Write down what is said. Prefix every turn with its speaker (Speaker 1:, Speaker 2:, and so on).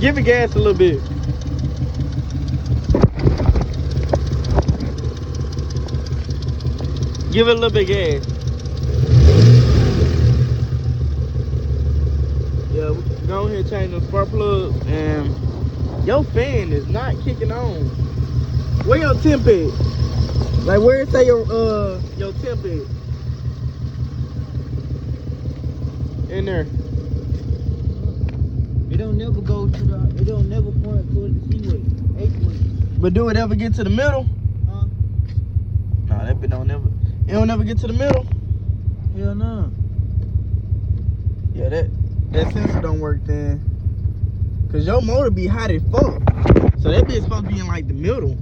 Speaker 1: Give it gas a little bit. Give it a little bit gas. Yeah, we can go ahead and change the spark plug, and your fan is not kicking on. Where your temp at? Like where it say your temp at? In there.
Speaker 2: It don't never go to the. It don't never point towards the seaway. H-way.
Speaker 1: But do it ever get to the middle?
Speaker 2: Huh?
Speaker 1: Nah, that bit don't never. It don't never get to the middle.
Speaker 2: Hell no.
Speaker 1: Yeah, that sensor don't work then. Cause your motor be hot as fuck. So that bitch supposed to be in like the middle.